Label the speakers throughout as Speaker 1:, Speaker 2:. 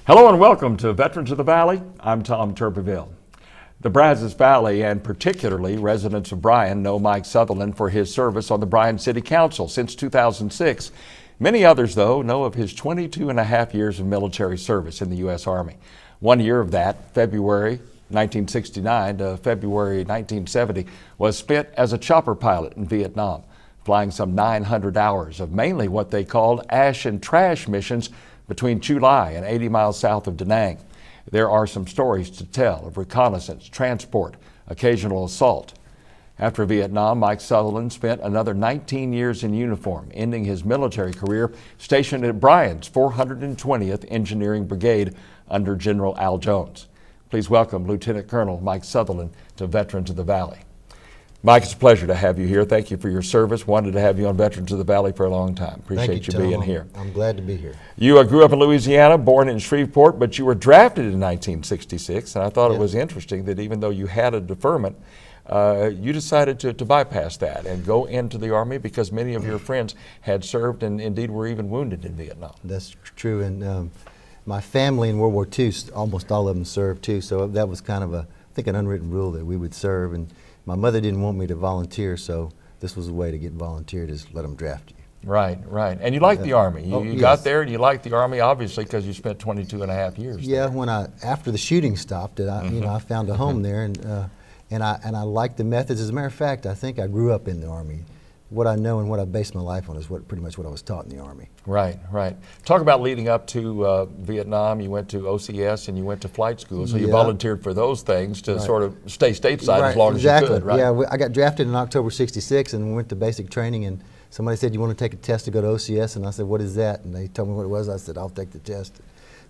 Speaker 1: Hello and welcome to Veterans of the Valley. I'm Tom Turbiville. The Brazos Valley, and particularly residents of Bryan, know Mike Southerland for his service on the Bryan City Council since 2006. Many others, though, know of his 22 and a half years of military service in the U.S. Army. 1 year of that, February 1969 to February 1970, was spent as a chopper pilot in Viet Nam, flying some 900 hours of mainly what they called ash and trash missions between Chu Lai and 80 miles south of Da Nang. There are some stories to tell of reconnaissance, transport, occasional assault. After Vietnam, Mike Southerland spent another 19 years in uniform, ending his military career stationed at Bryan's 420th Engineering Brigade under General Al Jones. Please welcome Lieutenant Colonel Mike Southerland to Veterans of the Valley. Mike, it's a pleasure to have you here. Thank you for your service. Wanted to have you on Veterans of the Valley for a long time. Appreciate you being here.
Speaker 2: I'm glad to be here.
Speaker 1: You grew up in Louisiana, born in Shreveport, but you were drafted in 1966, and I thought it was interesting that even though you had a deferment, you decided to bypass that and go into the Army because many of your friends had served and indeed were even wounded in Vietnam.
Speaker 2: That's true, and my family in World War II, almost all of them served too, so that was kind of I think an unwritten rule that we would serve. And my mother didn't want me to volunteer, so this was a way to get volunteered, is let them draft you.
Speaker 1: Right, right. And you liked the Army. You got there and you liked the Army, obviously, because you spent 22 and a half years
Speaker 2: Yeah,
Speaker 1: there.
Speaker 2: after the shooting stopped, I found a home there, and I liked the methods. As a matter of fact, I think I grew up in the Army. What I know and what I based my life on is pretty much what I was taught in the Army.
Speaker 1: Right, right. Talk about leading up to Vietnam. You went to OCS and you went to flight school, so you volunteered for those things to sort of stay stateside as long as you could, right?
Speaker 2: Yeah, I got drafted in October '66 and went to basic training, and somebody said, "You want to take a test to go to OCS?" And I said, "What is that?" And they told me what it was. I said, "I'll take the test."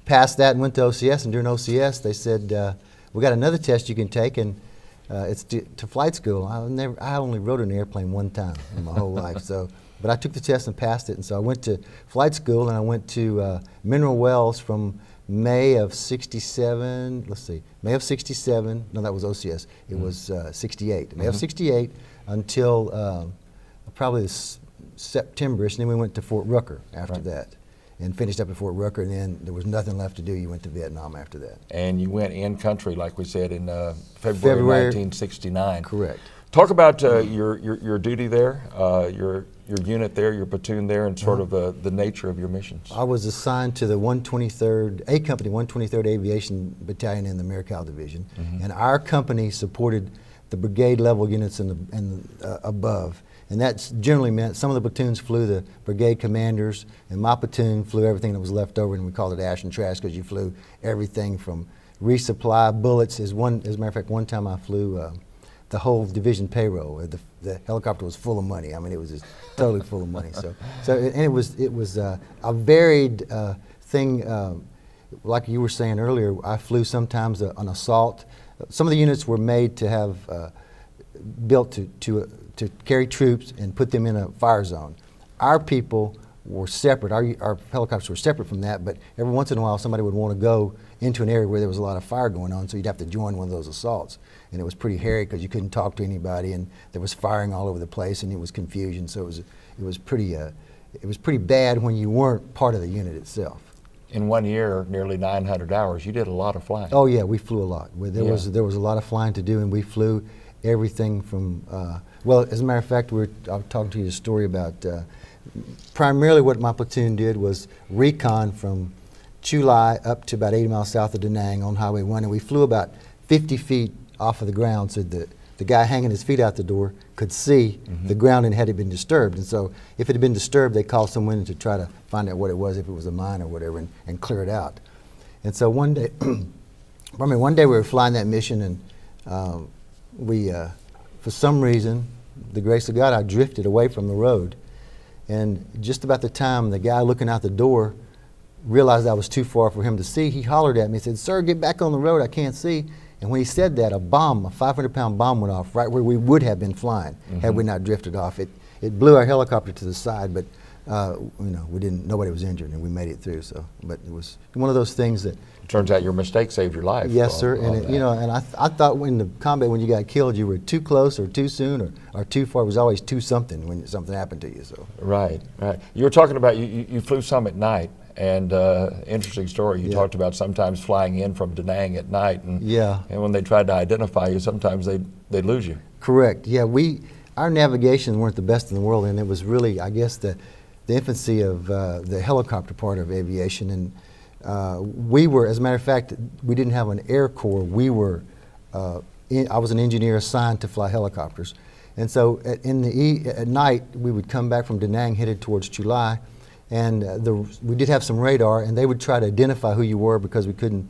Speaker 2: Passed that and went to OCS, and during OCS they said, "We got another test you can take, and it's to flight school." I only rode an airplane one time in my whole life, but I took the test and passed it, and so I went to flight school, and I went to Mineral Wells from May of '67. Let's see, May of '67. No, that was OCS. It was '68. May of '68 until probably September-ish, and then we went to Fort Rucker after that. And finished up at Fort Rucker, and then there was nothing left to do. You went to Vietnam after that.
Speaker 1: And you went in country, like we said, in February 1969.
Speaker 2: Correct.
Speaker 1: Talk about your duty there, your unit there, your platoon there, and sort of the nature of your missions.
Speaker 2: I was assigned to the 123rd, A Company, 123rd Aviation Battalion in the Marical Division, and our company supported the brigade level units and above. And that generally meant some of the platoons flew the brigade commanders, and my platoon flew everything that was left over, and we called it ash and trash because you flew everything from resupply, bullets. As a matter of fact, one time I flew the whole division payroll. The helicopter was full of money. I mean, it was just totally full of money. And it was a varied thing. Like you were saying earlier, I flew sometimes an assault. Some of the units were made to have built to carry troops and put them in a fire zone. Our people were separate. Our helicopters were separate from that, but every once in a while somebody would want to go into an area where there was a lot of fire going on, so you'd have to join one of those assaults. And it was pretty hairy because you couldn't talk to anybody, and there was firing all over the place, and it was confusion. So it was pretty bad when you weren't part of the unit itself.
Speaker 1: In 1 year, nearly 900 hours, you did a lot of flying.
Speaker 2: Oh yeah, we flew a lot. There was a lot of flying to do, and we flew everything from, well, as a matter of fact, I'll talk to you a story about, primarily what my platoon did was recon from Chu Lai up to about 80 miles south of Da Nang on Highway 1, and we flew about 50 feet off of the ground so that the guy hanging his feet out the door could see the ground and had it been disturbed. And so if it had been disturbed, they called someone in to try to find out what it was, if it was a mine or whatever, and clear it out. And so one day, one day we were flying that mission, and we, for some reason, the grace of God, I drifted away from the road. And just about the time the guy looking out the door realized I was too far for him to see, he hollered at me and said, "Sir, get back on the road, I can't see." And when he said that, a 500-pound bomb went off right where we would have been flying had we not drifted off. It blew our helicopter to the side, but nobody was injured, and we made it through. But it was one of those things that.
Speaker 1: Turns out your mistake saved your life.
Speaker 2: Yes, sir. And I thought in the combat when you got killed, you were too close or too soon or too far. It was always too something when something happened to you. So.
Speaker 1: Right, right. You were talking about you flew some at night. And interesting story. You talked about sometimes flying in from Da Nang at night, and when they tried to identify you, sometimes they'd lose you.
Speaker 2: Correct. Yeah, our navigations weren't the best in the world, and it was really, I guess, the infancy of the helicopter part of aviation. And we were, as a matter of fact, we didn't have an Air Corps. We were. I was an engineer assigned to fly helicopters, and so at night we would come back from Da Nang headed towards Chulai. And we did have some radar, and they would try to identify who you were because we couldn't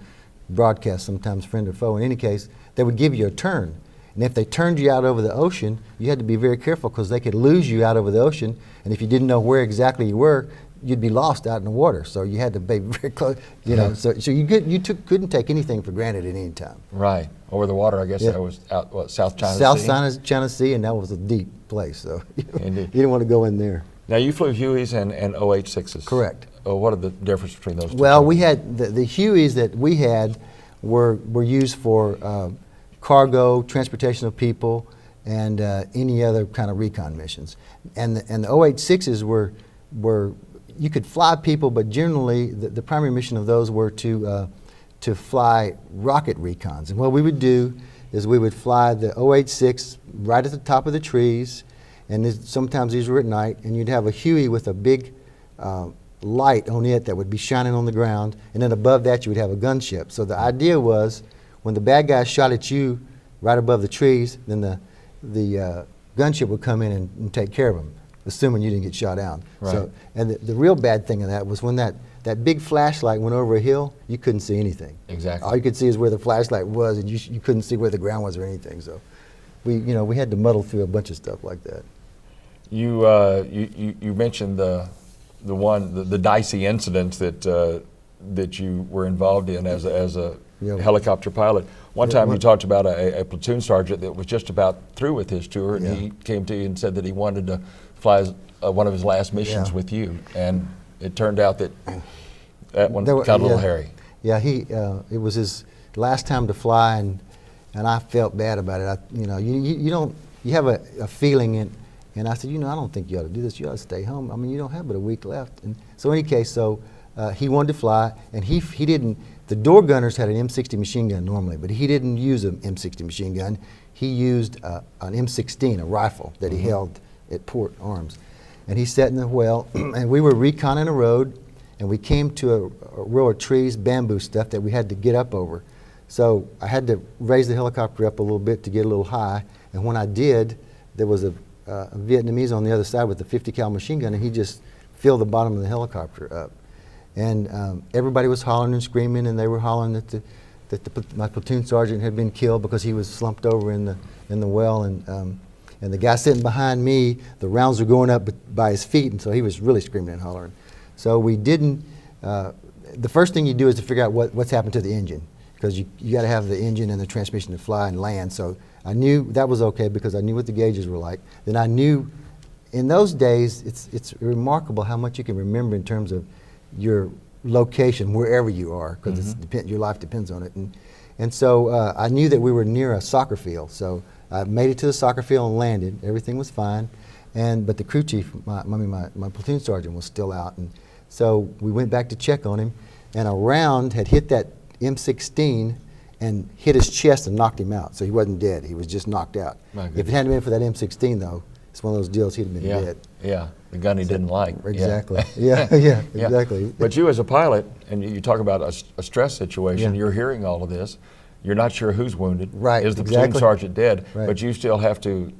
Speaker 2: broadcast sometimes friend or foe. In any case, they would give you a turn. And if they turned you out over the ocean, you had to be very careful because they could lose you out over the ocean. And if you didn't know where exactly you were, you'd be lost out in the water. So you had to be very close, you know. So you couldn't take anything for granted at any time.
Speaker 1: Right. Over the water, I guess that was out, South China Sea?
Speaker 2: South China Sea, and that was a deep place. So you didn't want to go in there.
Speaker 1: Now, you flew Hueys and OH-6s.
Speaker 2: Correct.
Speaker 1: What are the difference between those two?
Speaker 2: Well, we had the Hueys that we had were used for cargo, transportation of people, and any other kind of recon missions. And the OH-6s were you could fly people, but generally the primary mission of those were to fly rocket recons. And what we would do is we would fly the OH-6 right at the top of the trees. And sometimes these were at night, and you'd have a Huey with a big light on it that would be shining on the ground, and then above that you would have a gunship. So the idea was when the bad guys shot at you right above the trees, then the gunship would come in and take care of them, assuming you didn't get shot down.
Speaker 1: Right.
Speaker 2: So, and the real bad thing of that was when that big flashlight went over a hill, you couldn't see anything.
Speaker 1: Exactly.
Speaker 2: All you could see is where the flashlight was, and you couldn't see where the ground was or anything. So we had to muddle through a bunch of stuff like that.
Speaker 1: You mentioned the dicey incidents that you were involved in as a helicopter pilot. One time you talked about a platoon sergeant that was just about through with his tour, and he came to you and said that he wanted to fly one of his last missions with you, and it turned out that one got a little hairy. Yeah,
Speaker 2: it was his last time to fly, and I felt bad about it. You have a feeling and I said, I don't think you ought to do this. You ought to stay home. I mean, you don't have but a week left. And so in any case, he wanted to fly, and he didn't. The door gunners had an M60 machine gun normally, but he didn't use an M60 machine gun. He used an M16, a rifle that he held at port arms. And he sat in the well, and we were reconning a road, and we came to a row of trees, bamboo stuff that we had to get up over. So I had to raise the helicopter up a little bit to get a little high, and when I did, there was a Vietnamese on the other side with a 50 cal machine gun, and he just filled the bottom of the helicopter up. And everybody was hollering and screaming, and they were hollering that my platoon sergeant had been killed because he was slumped over in the well, and the guy sitting behind me, the rounds were going up by his feet, and so he was really screaming and hollering. So we didn't. The first thing you do is to figure out what's happened to the engine, because you got to have the engine and the transmission to fly and land. So I knew that was okay because I knew what the gauges were like. Then I knew, in those days, it's remarkable how much you can remember in terms of your location wherever you are, because your life depends on it. And so I knew that we were near a soccer field. So I made it to the soccer field and landed. Everything was fine. But the crew chief, my platoon sergeant, was still out. And so we went back to check on him, and a round had hit that M16 and hit his chest and knocked him out. So he wasn't dead. He was just knocked out. If it hadn't been for that M16, though, it's one of those deals, he'd have been dead.
Speaker 1: Yeah, the gun he didn't like.
Speaker 2: Exactly. Yeah, exactly.
Speaker 1: But you as a pilot, and you talk about a stress situation, you're hearing all of this. You're not sure who's wounded.
Speaker 2: Right,
Speaker 1: Is the platoon sergeant dead?
Speaker 2: Right.
Speaker 1: But you still have to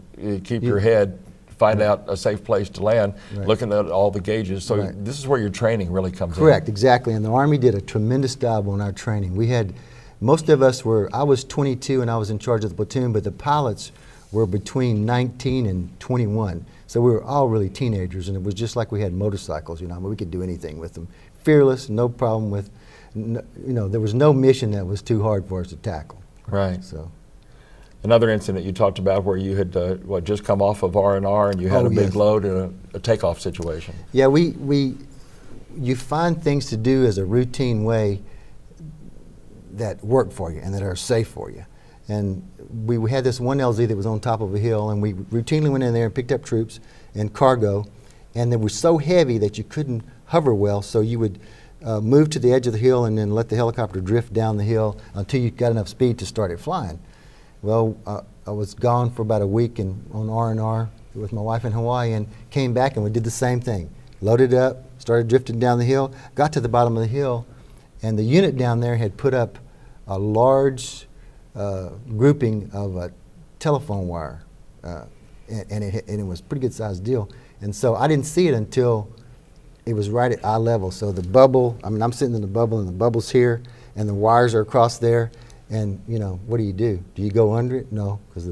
Speaker 1: keep your head, find out a safe place to land, looking at all the gauges. So this is where your training really comes in.
Speaker 2: Correct, exactly. And the Army did a tremendous job on our training. We had, most of us I was 22 and I was in charge of the platoon, but the pilots were between 19 and 21. So we were all really teenagers, and it was just like we had motorcycles, we could do anything with them. Fearless, no problem with, there was no mission that was too hard for us to tackle.
Speaker 1: Right.
Speaker 2: So.
Speaker 1: Another incident you talked about where you had just come off of R&R and you had a big load in a takeoff situation.
Speaker 2: Yeah, you find things to do as a routine way that work for you and that are safe for you. And we had this one LZ that was on top of a hill, and we routinely went in there and picked up troops and cargo, and they were so heavy that you couldn't hover well, so you would move to the edge of the hill and then let the helicopter drift down the hill until you got enough speed to start it flying. Well, I was gone for about a week on R&R with my wife in Hawaii, and came back and we did the same thing. Loaded up, started drifting down the hill, got to the bottom of the hill, and the unit down there had put up a large grouping of a telephone wire, and it was a pretty good sized deal. And so I didn't see it until it was right at eye level. So the bubble, I mean, I'm sitting in the bubble, and the bubble's here, and the wires are across there. And, you know, what do? Do you go under it? No, because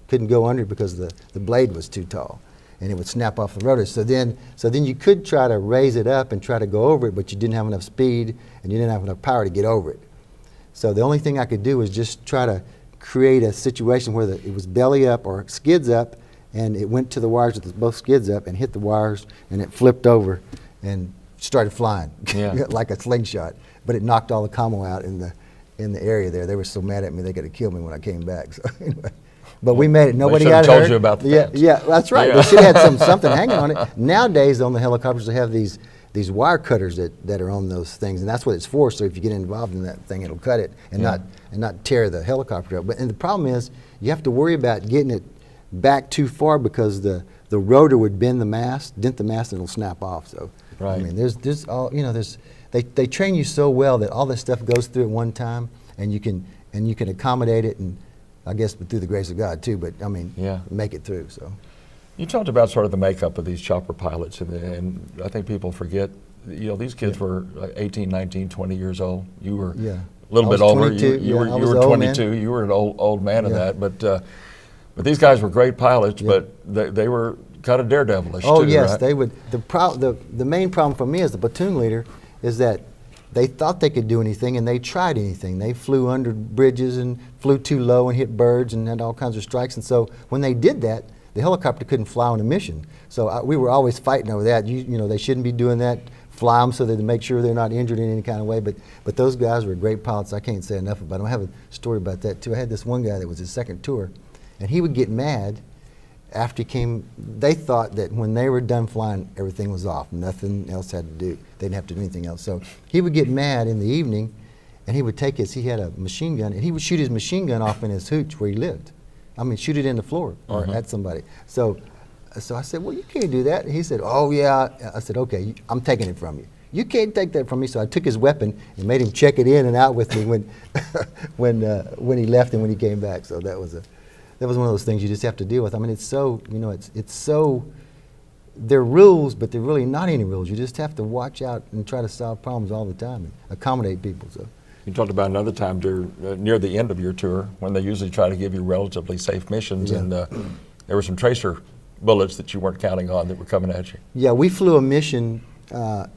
Speaker 2: couldn't go under it because the blade was too tall, and it would snap off the rotor. So then you could try to raise it up and try to go over it, but you didn't have enough speed, and you didn't have enough power to get over it. So the only thing I could do was just try to create a situation where it was belly up or skids up, and it went to the wires with both skids up and hit the wires, and it flipped over and started flying like a slingshot. But it knocked all the commo out in the area there. They were so mad at me they could have killed me when I came back. So anyway, but we made it. Nobody got hurt.
Speaker 1: Told you about the fence.
Speaker 2: Yeah, that's right. They should have had something hanging on it. Nowadays on the helicopters they have these wire cutters that are on those things, and that's what it's for. So if you get involved in that thing, it'll cut it and not tear the helicopter up. And the problem is you have to worry about getting it back too far because the rotor would dent the mast, and it'll snap off. So
Speaker 1: right.
Speaker 2: I mean, there's all they train you so well that all this stuff goes through at one time, and you can accommodate it, and I guess through the grace of God too. But I mean, make it through. So.
Speaker 1: You talked about sort of the makeup of these chopper pilots, and I think people forget, these kids were 18, 19, 20 years old. You were a little bit older. You were 22. You were an old man of that. But these guys were great pilots, but they were kind of daredevilish too.
Speaker 2: Oh yes,
Speaker 1: right?
Speaker 2: they would. The main problem for me as the platoon leader is that they thought they could do anything, and they tried anything. They flew under bridges and flew too low and hit birds and had all kinds of strikes. And so when they did that, the helicopter couldn't fly on a mission. So we were always fighting over that. They shouldn't be doing that. Fly them so that they make sure they're not injured in any kind of way. But those guys were great pilots. I can't say enough about them. I have a story about that too. I had this one guy that was his second tour, and he would get mad after he came. They thought that when they were done flying, everything was off. Nothing else had to do. They didn't have to do anything else. So he would get mad in the evening, and he would take he had a machine gun, and he would shoot his machine gun off in his hooch where he lived. I mean, shoot it in the floor or at somebody. So I said, well, you can't do that. And he said, oh, yeah. I said, okay, I'm taking it from you. You can't take that from me. So I took his weapon and made him check it in and out with me when he left and when he came back. So that was one of those things you just have to deal with. I mean, it's so, it's so, they're rules, but they're really not any rules. You just have to watch out and try to solve problems all the time and accommodate people. So.
Speaker 1: You talked about another time near the end of your tour when they usually try to give you relatively safe missions, and there were some tracer bullets that you weren't counting on that were coming at you.
Speaker 2: Yeah, we flew a mission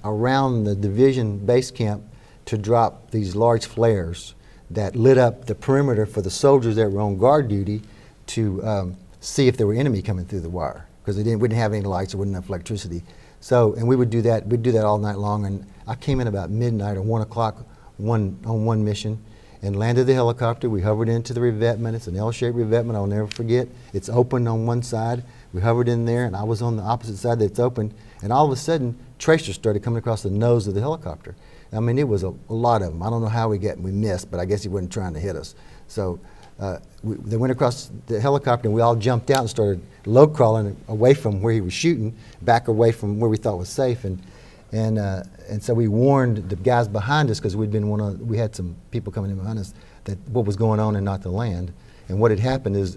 Speaker 2: around the division base camp to drop these large flares that lit up the perimeter for the soldiers that were on guard duty to see if there were enemy coming through the wire, because they wouldn't have any lights, there wasn't enough electricity. So, and we would do that. We'd do that all night long, and I came in about midnight or 1 o'clock on one mission and landed the helicopter. We hovered into the revetment. It's an L-shaped revetment. I'll never forget. It's open on one side. We hovered in there, and I was on the opposite side that's open, and all of a sudden tracers started coming across the nose of the helicopter. I mean, it was a lot of them. I don't know how we missed, but I guess he wasn't trying to hit us. So they went across the helicopter, and we all jumped out and started low crawling away from where he was shooting, back away from where we thought was safe. And so we warned the guys behind us, because we had some people coming in behind us, that what was going on and not to land. And what had happened is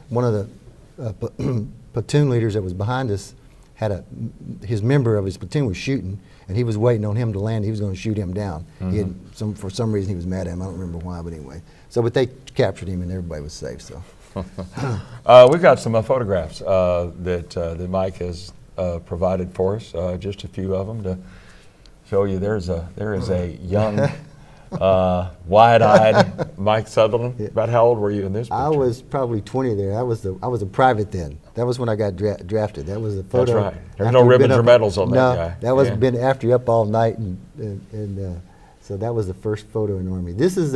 Speaker 2: one of the platoon leaders that was behind us had his member of his platoon was shooting, and he was waiting on him to land. He was going to shoot him down. For some reason he was mad at him. I don't remember why, but anyway. But they captured him, and everybody was safe. So
Speaker 1: we've got some photographs that Mike has provided for us, just a few of them to show you. There is a young, wide-eyed Mike Southerland. About how old were you in this picture?
Speaker 2: I was probably 20 there. I was a private then. That was when I got drafted. That was a photo.
Speaker 1: That's right. There's no ribbons or medals on that guy.
Speaker 2: That was been after you up all night, and so that was the first photo in the Army. This is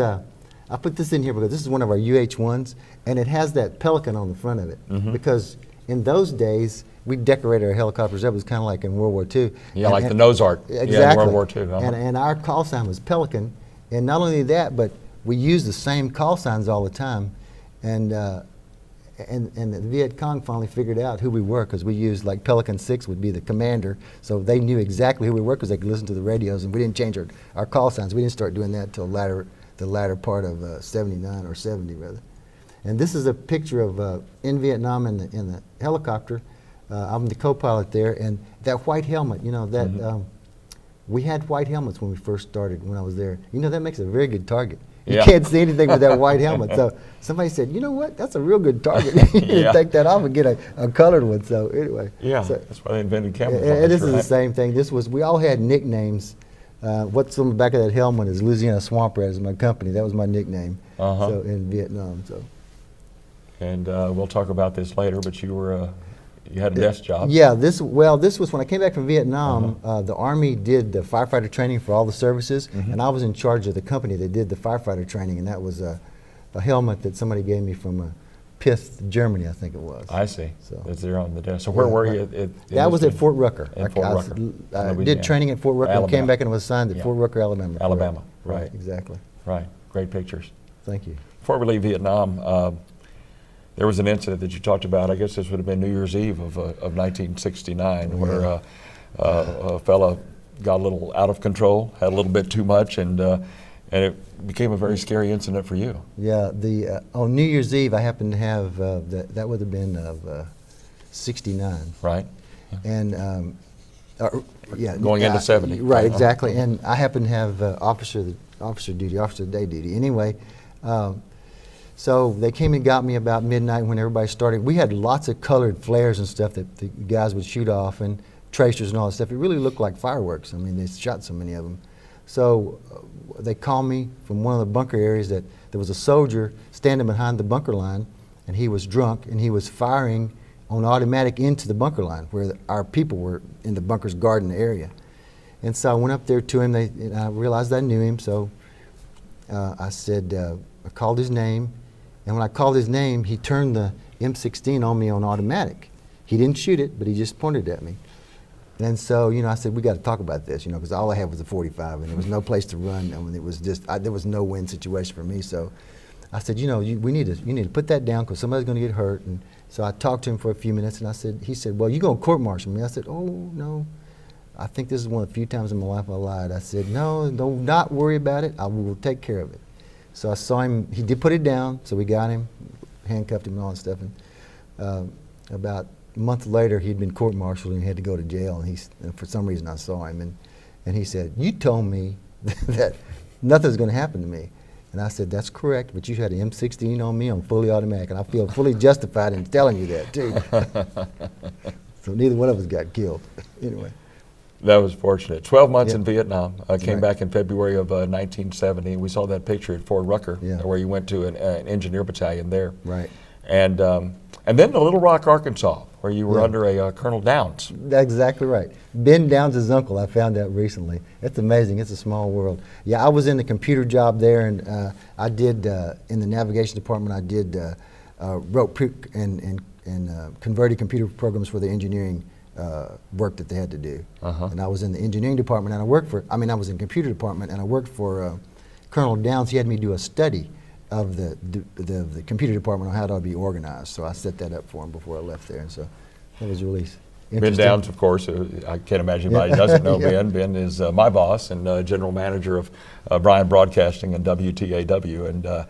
Speaker 2: I put this in here because this is one of our UH-1s, and it has that pelican on the front of it because in those days, we decorated our helicopters. That was kind of like in World War II.
Speaker 1: Yeah, like the nose art.
Speaker 2: Exactly.
Speaker 1: Yeah, in World War II.
Speaker 2: And our call sign was Pelican. And not only that, but we used the same call signs all the time. And the Viet Cong finally figured out who we were, because we used, like, Pelican 6 would be the commander. So they knew exactly who we were because they could listen to the radios. And we didn't change our call signs. We didn't start doing that until the latter part of 79 or 70, rather. And this is a picture of in Vietnam in the helicopter. I'm the co-pilot there, and that white helmet, you know, that we had white helmets when we first started, when I was there. You know, that makes a very good target. You can't see anything with that white helmet. So somebody said, you know what, that's a real good target. You need to take that off and get a colored one. So anyway.
Speaker 1: Yeah,
Speaker 2: so,
Speaker 1: that's why they invented camouflage.
Speaker 2: And this is the same thing. We all had nicknames. What's on the back of that helmet is Louisiana Swamp Rat is my company. That was my nickname. So in Vietnam. So.
Speaker 1: And we'll talk about this later, but you had a desk job.
Speaker 2: Yeah, this was when I came back from Vietnam. The Army did the firefighter training for all the services, and I was in charge of the company that did the firefighter training, and that was a helmet that somebody gave me from Pith, Germany, I think it was.
Speaker 1: I see.
Speaker 2: So
Speaker 1: it's there on the desk. So where were you?
Speaker 2: That was at Fort Rucker.
Speaker 1: I
Speaker 2: did training at Fort Rucker, and came back and was assigned at Fort Rucker, Alabama.
Speaker 1: Alabama,
Speaker 2: right. Exactly.
Speaker 1: Right, great pictures.
Speaker 2: Thank you.
Speaker 1: Before we leave Vietnam, there was an incident that you talked about. I guess this would have been New Year's Eve of 1969, where a fella got a little out of control, had a little bit too much, and it became a very scary incident for you.
Speaker 2: Yeah, on New Year's Eve, I happened to have that would have been of '69.
Speaker 1: Right.
Speaker 2: And
Speaker 1: going into 70.
Speaker 2: Right, exactly. And I happened to have officer day duty. Anyway. So they came and got me about midnight when everybody started. We had lots of colored flares and stuff that the guys would shoot off, and tracers and all that stuff. It really looked like fireworks. I mean, they shot so many of them. So they called me from one of the bunker areas that there was a soldier standing behind the bunker line, and he was drunk, and he was firing on automatic into the bunker line where our people were in the bunkers guarding the area. And so I went up there to him, and I realized I knew him, so I said, I called his name. And when I called his name, he turned the M16 on me on automatic. He didn't shoot it, but he just pointed at me. And so, you know, I said, we got to talk about this, you know, because all I had was a 45, and there was no place to run. I mean, it was just, there was no win situation for me. So I said, you know, you need to put that down because somebody's going to get hurt. And so I talked to him for a few minutes, and he said, well, you're going to court-martial me. I said, oh, no. I think this is one of the few times in my life I lied. I said, no, don't not worry about it. I will take care of it. So I saw him, he did put it down, so we got him, handcuffed him and all that stuff. And about a month later, he'd been court-martialed and he had to go to jail. And for some reason, I saw him. And he said, you told me that nothing's going to happen to me. And I said, that's correct, but you had an M16 on me on fully automatic, and I feel fully justified in telling you that, too. So neither one of us got killed. Anyway.
Speaker 1: That was fortunate. 12 months in Vietnam. Came back in February of 1970. We saw that picture at Fort Rucker, where you went to an engineer battalion there.
Speaker 2: Right.
Speaker 1: And then to Little Rock, Arkansas, where you were under a Colonel Downs.
Speaker 2: That's exactly right. Ben Downs' uncle, I found out recently. It's amazing. It's a small world. Yeah, I was in the computer job there, and I did, in the navigation department, I did wrote and converted computer programs for the engineering work that they had to do. And I was in the engineering department, and I was in the computer department, and I worked for Colonel Downs. He had me do a study of the computer department on how it ought to be organized. So I set that up for him before I left there, and so that was really interesting.
Speaker 1: Ben Downs, of course, I can't imagine anybody doesn't know Ben. Ben is my boss and general manager of Bryan Broadcasting and WTAW, and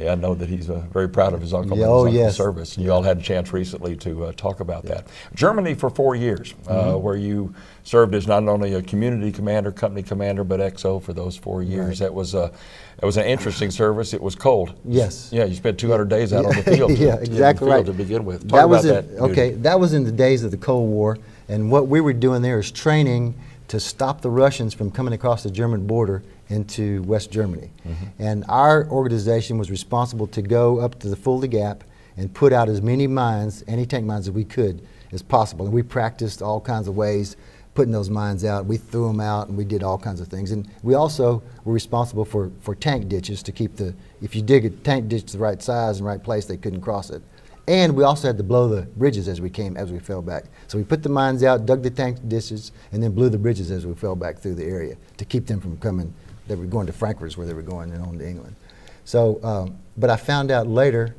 Speaker 1: I know that he's very proud of his uncle and his uncle's service. You all had a chance recently to talk about that. Germany for 4 years, where you served as not only a community commander, company commander, but XO for those 4 years. That was an interesting service. It was cold.
Speaker 2: Yes.
Speaker 1: Yeah, you spent 200 days out on the field.
Speaker 2: Exactly right.
Speaker 1: To begin with. Talk about that.
Speaker 2: Okay, that was in the days of the Cold War, and what we were doing there is training to stop the Russians from coming across the German border into West Germany. And our organization was responsible to go up to the Fulda Gap and put out as many mines, anti-tank mines as we could as possible. And we practiced all kinds of ways putting those mines out. We threw them out, and we did all kinds of things. And we also were responsible for tank ditches to keep if you dig a tank ditch the right size and right place, they couldn't cross it. And we also had to blow the bridges as we fell back. So we put the mines out, dug the tank dishes, and then blew the bridges as we fell back through the area to keep them from coming. They were going to Frankfurt's where they were going and on to England. So, but I found out later,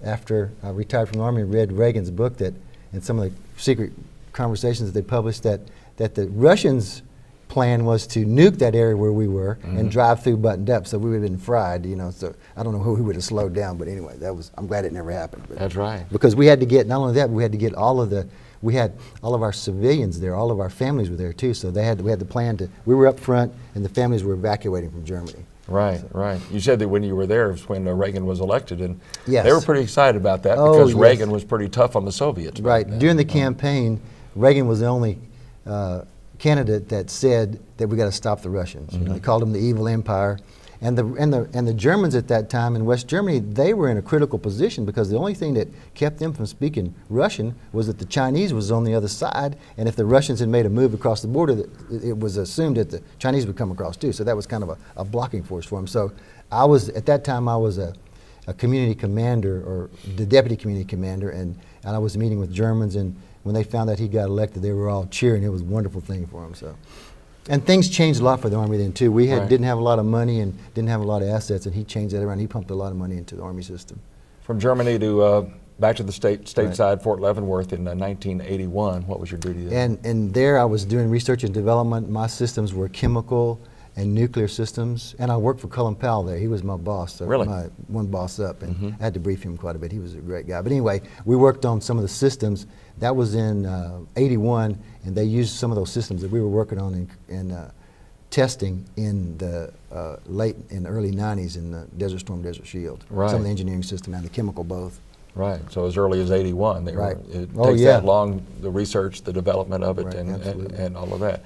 Speaker 2: after I retired from the Army and read Reagan's book, that in some of the secret conversations that they published, that the Russians' plan was to nuke that area where we were and drive through buttoned up, so we would have been fried, you know. So I don't know who we would have slowed down, but anyway, I'm glad it never happened. But
Speaker 1: that's right.
Speaker 2: Because we had to get, not only that, we had to get we had all of our civilians there, all of our families were there too, so we had the plan we were up front and the families were evacuating from Germany.
Speaker 1: Right, so. Right. You said that when you were there was when Reagan was elected, and
Speaker 2: yes.
Speaker 1: They were pretty excited about that because Reagan was pretty tough on the Soviets.
Speaker 2: Right. During the campaign, Reagan was the only candidate that said that we got to stop the Russians. You know, he called them the evil empire, and the Germans at that time in West Germany, they were in a critical position because the only thing that kept them from speaking Russian was that the Chinese was on the other side, and if the Russians had made a move across the border, it was assumed that the Chinese would come across too. So that was kind of a blocking force for them. So at that time I was a community commander, or the deputy community commander, and I was meeting with Germans, and when they found out he got elected, they were all cheering. It was a wonderful thing for him. So, and things changed a lot for the Army then too. We didn't have a lot of money and didn't have a lot of assets, and he changed that around. He pumped a lot of money into the Army system.
Speaker 1: From Germany to back to the stateside Fort Leavenworth in 1981. What was your duty there?
Speaker 2: And there I was doing research and development. My systems were chemical and nuclear systems, and I worked for Cullen Powell there. He was my boss, so
Speaker 1: really?
Speaker 2: My one boss up, and I had to brief him quite a bit. He was a great guy. But anyway, we worked on some of the systems. That was in '81, and they used some of those systems that we were working on in testing in the early '90s in the Desert Storm, Desert Shield.
Speaker 1: Right.
Speaker 2: Some of the engineering system and the chemical both.
Speaker 1: Right. So as early as '81, it takes that long, the research, the development of it, and all of that.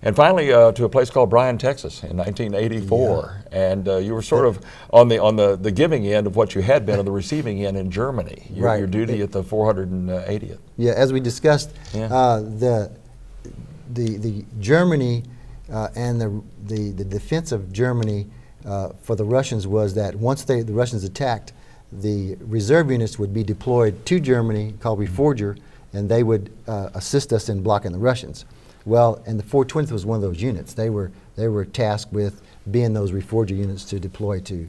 Speaker 1: And finally, to a place called Bryan, Texas, in 1984, and you were sort of on the giving end of what you had been on the receiving end in Germany. Your duty at the 480th.
Speaker 2: Yeah, as we discussed, the Germany and the defense of Germany for the Russians was that once the Russians attacked, the reserve units would be deployed to Germany, called Reforger, and they would assist us in blocking the Russians. Well, and the 420th was one of those units. They were tasked with being those Reforger units to deploy to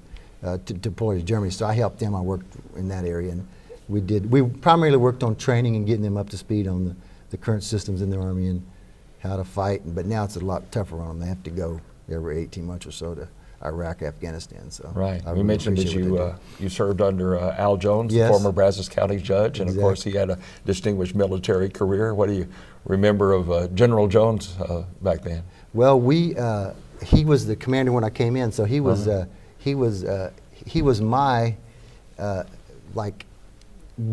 Speaker 2: Germany. So I helped them. I worked in that area, and we primarily worked on training and getting them up to speed on the current systems in the Army and how to fight. But now it's a lot tougher on them. They have to go every 18 months or so to Iraq, Afghanistan. So
Speaker 1: right. We mentioned that you served under Al Jones, the former Brazos County judge, and of course he had a distinguished military career. What do you remember of General Jones back then?
Speaker 2: Well, he was the commander when I came in, so he was my like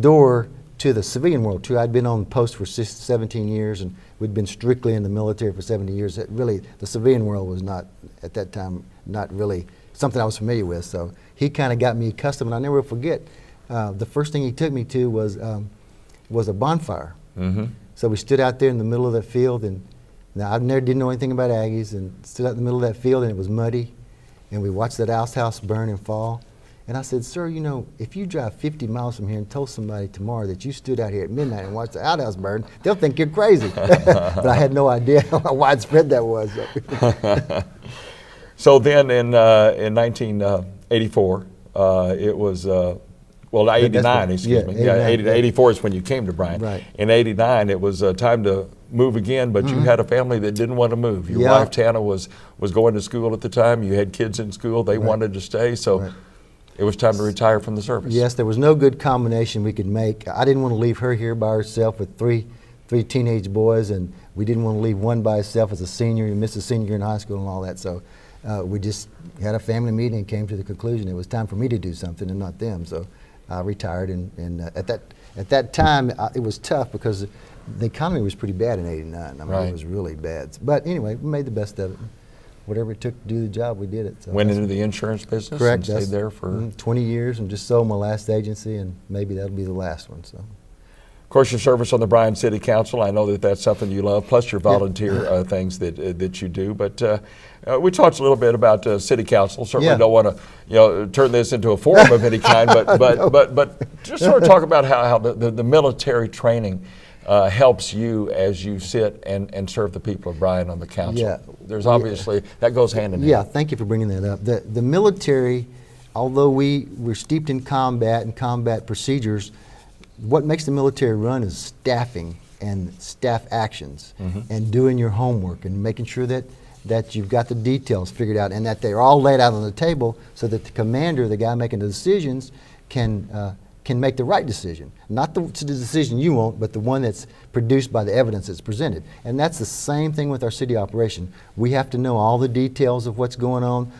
Speaker 2: door to the civilian world too. I'd been on post for 17 years, and we'd been strictly in the military for 70 years. Really, the civilian world was not at that time not really something I was familiar with. So he kind of got me accustomed, and I never will forget. The first thing he took me to was a bonfire. So we stood out there in the middle of that field, and now I didn't know anything about Aggies, and stood out in the middle of that field, and it was muddy, and we watched that outhouse burn and fall. And I said, sir, you know, if you drive 50 miles from here and told somebody tomorrow that you stood out here at midnight and watched the outhouse burn, they'll think you're crazy. But I had no idea how widespread that was.
Speaker 1: So then in 1984, it was, 89, excuse me. 84 is when you came to Bryan.
Speaker 2: Right.
Speaker 1: In 89, it was time to move again, but you had a family that didn't want to move. Your wife, Tana, was going to school at the time. You had kids in school. They wanted to stay. So it was time to retire from the service.
Speaker 2: Yes, there was no good combination we could make. I didn't want to leave her here by herself with three teenage boys, and we didn't want to leave one by herself as a senior. You missed a senior year in high school and all that. So we just had a family meeting and came to the conclusion it was time for me to do something and not them. So I retired, and at that time it was tough because the economy was pretty bad in '89. I mean, it was really bad. But anyway, we made the best of it. Whatever it took to do the job, we did it. So
Speaker 1: went into the insurance business.
Speaker 2: Correct.
Speaker 1: And stayed there for
Speaker 2: 20 years, and just sold my last agency, and maybe that'll be the last one. So.
Speaker 1: course, your service on the Bryan City Council, I know that that's something you love, plus your volunteer things that you do. But we talked a little bit about City Council. Certainly don't want to turn this into a forum of any kind, but just sort of talk about how the military training helps you as you sit and serve the people of Bryan on the council.
Speaker 2: Yeah.
Speaker 1: There's obviously, that goes hand in hand.
Speaker 2: Yeah, thank you for bringing that up. The military, although we're steeped in combat and combat procedures, what makes the military run is staffing and staff actions and doing your homework and making sure that you've got the details figured out and that they're all laid out on the table so that the commander, the guy making the decisions, can make the right decision. Not the decision you want, but the one that's produced by the evidence that's presented. And that's the same thing with our city operation. We have to know all the details of what's going on,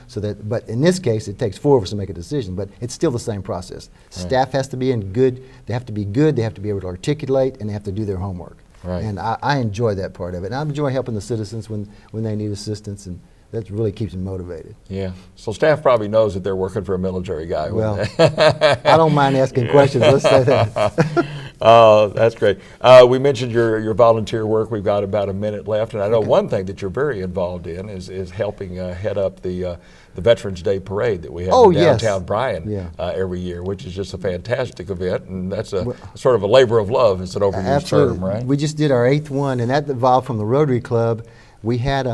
Speaker 2: but in this case, it takes 4 of us to make a decision, but it's still the same process. Right. Staff has to be good, they have to be able to articulate, and they have to do their homework.
Speaker 1: Right.
Speaker 2: And I enjoy that part of it. And I enjoy helping the citizens when they need assistance, and that really keeps them motivated.
Speaker 1: Yeah. So staff probably knows that they're working for a military guy.
Speaker 2: Well, I don't mind asking questions. Let's say that.
Speaker 1: That's great. We mentioned your volunteer work. We've got about a minute left, and I know one thing that you're very involved in is helping head up the Veterans Day Parade that we have in downtown Bryan every year, which is just a fantastic event, and that's sort of a labor of love. It's an overused term, right?
Speaker 2: We just did our 8th one, and that evolved from the Rotary Club. We had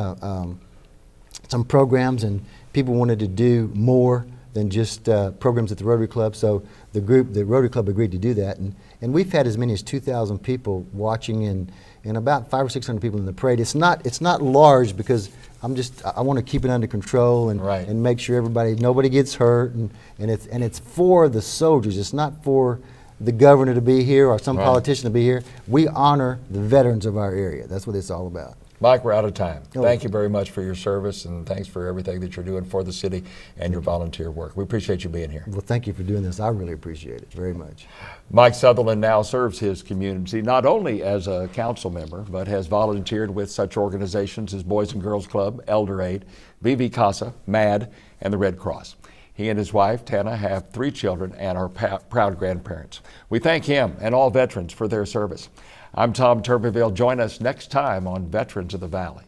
Speaker 2: some programs, and people wanted to do more than just programs at the Rotary Club, so the Rotary Club agreed to do that, and we've had as many as 2,000 people watching and about 500 or 600 people in the parade. It's not large because I want to keep it under control and make sure nobody gets hurt, and it's for the soldiers. It's not for the governor to be here or some politician to be here. We honor the veterans of our area. That's what it's all about.
Speaker 1: Mike, we're out of time. Thank you very much for your service, and thanks for everything that you're doing for the city and your volunteer work. We appreciate you being here.
Speaker 2: Well, thank you for doing this. I really appreciate it very much.
Speaker 1: Mike Southerland now serves his community not only as a council member, but has volunteered with such organizations as Boys and Girls Club, Elder Aid, BV Casa, MAD, and the Red Cross. He and his wife, Tana, have 3 children and are proud grandparents. We thank him and all veterans for their service. I'm Tom Turbiville. Join us next time on Veterans of the Valley.